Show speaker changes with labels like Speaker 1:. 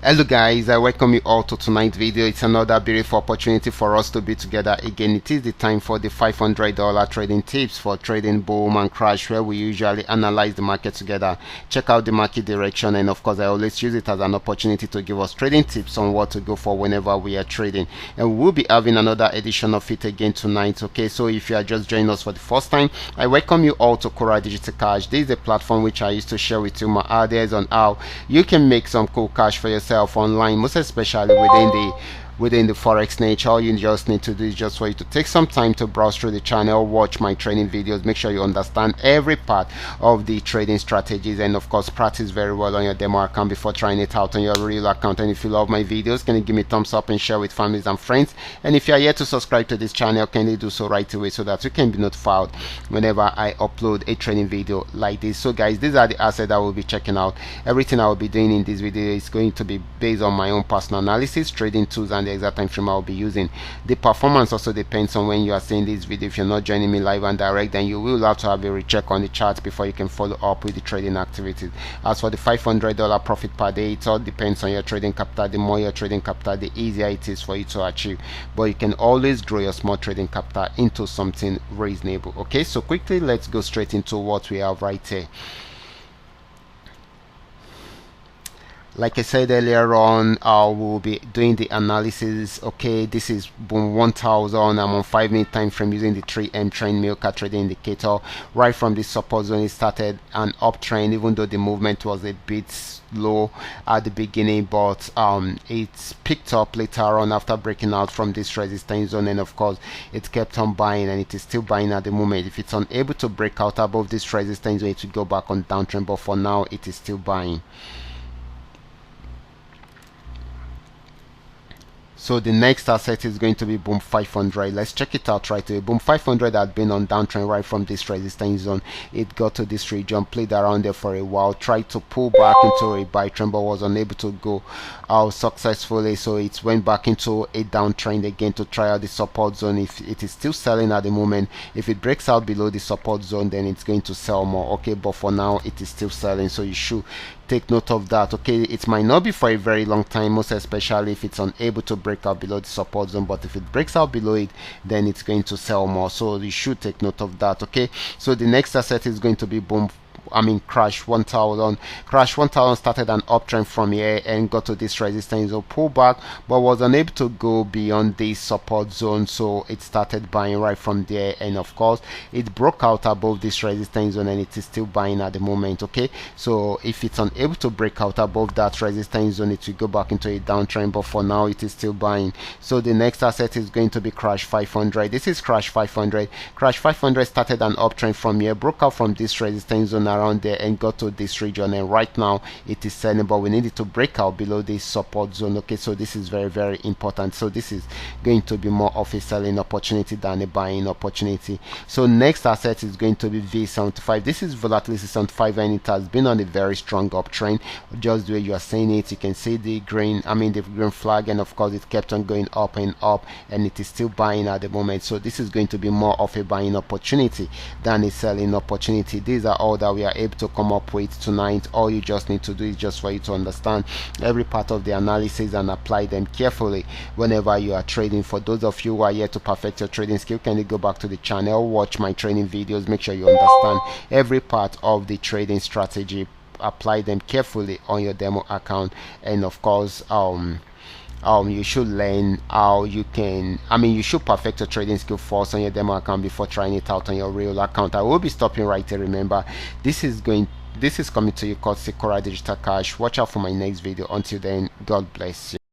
Speaker 1: Hello guys, I welcome you all to tonight's video. It's another beautiful opportunity for us to be together again. It is the time for the $500 trading tips for trading boom and crash, where we usually analyze the market together, check out the market direction, and of course I always use it as an opportunity to give us trading tips on what to go for whenever we are trading. And we'll be having another edition of it again tonight. Okay, so if you are just joining us for the first time, I welcome you all to Qora Digital Cash. This is the platform which I used to share with you my ideas on how you can make some cool cash for yourself online, most especially within the forex niche. All you just need to do is just for you to take some time to browse through the channel, watch my training videos, make sure you understand every part of the trading strategies, and of course practice very well on your demo account before trying it out on your real account. And if you love my videos, can you give me a thumbs up and share with families and friends? And if you are yet to subscribe to this channel, can you do so right away so that you can be notified whenever I upload a training video like this? So guys, these are the assets I will be checking out. Everything I will be doing in this video is going to be based on my own personal analysis, trading tools, and the exact time frame I'll be using. The performance also depends on when you are seeing this video. If you're not joining me live and direct, then you will have to have a recheck on the chart before you can follow up with the trading activities. As for the $500 profit per day, it all depends on your trading capital. The more your trading capital, the easier it is for you to achieve, but you can always grow your small trading capital into something reasonable. Okay, so quickly let's go straight into what we have right here. Like I said earlier on, I will be doing the analysis. Okay, this is boom 1000. I'm on 5-minute time frame using the 3M trend Milka trading indicator. Right from the support zone, it started an uptrend, even though the movement was a bit slow at the beginning, but it's picked up later on after breaking out from this resistance zone, and of course it kept on buying, and it is still buying at the moment. If it's unable to break out above this resistance zone, it will go back on downtrend, but for now it is still buying. So the next asset is going to be boom 500. Let's check it out right away. Boom 500 had been on downtrend right from this resistance zone. It got to this region, played around there for a while, tried to pull back into a buy trend, but was unable to go out successfully. So it went back into a downtrend again to try out the support zone. If it is still selling at the moment, if it breaks out below the support zone, then it's going to sell more. Okay, but for now it is still selling, so you should take note of that. Okay, it might not be for a very long time, most especially if it's unable to break out below the support zone, but if it breaks out below it, then it's going to sell more, so you should take note of that. Okay, so the next asset is going to be boom crash 1000. Crash 1000 started an uptrend from here and got to this resistance zone, pull back, but was unable to go beyond this support zone, so it started buying right from there, and of course it broke out above this resistance zone, and it is still buying at the moment. Okay, so if it's unable to break out above that resistance zone, it will go back into a downtrend, but for now it is still buying. So the next asset is going to be crash 500. This is crash 500. Crash 500 started an uptrend from here, broke out from this resistance zone around there and got to this region, and right now it is selling, but we need it to break out below this support zone. Okay, so this is very, very important. So this is going to be more of a selling opportunity than a buying opportunity. So next asset is going to be V75. This is volatility 75, and it has been on a very strong uptrend. Just the way you are saying it, you can see the green, the green flag, and of course it kept on going up and up, and it is still buying at the moment. So this is going to be more of a buying opportunity than a selling opportunity. These are all that we are able to come up with tonight. All you just need to do is just for you to understand every part of the analysis and apply them carefully whenever you are trading. For those of you who are yet to perfect your trading skill, can you go back to the channel, watch my training videos, make sure you understand every part of the trading strategy, apply them carefully on your demo account, and of course you should learn how you can, you should perfect your trading skill first on your demo account before trying it out on your real account. I will be stopping right here. Remember, this is coming to you courtesy Qora Digital Cash. Watch out for my next video. Until then, God bless you.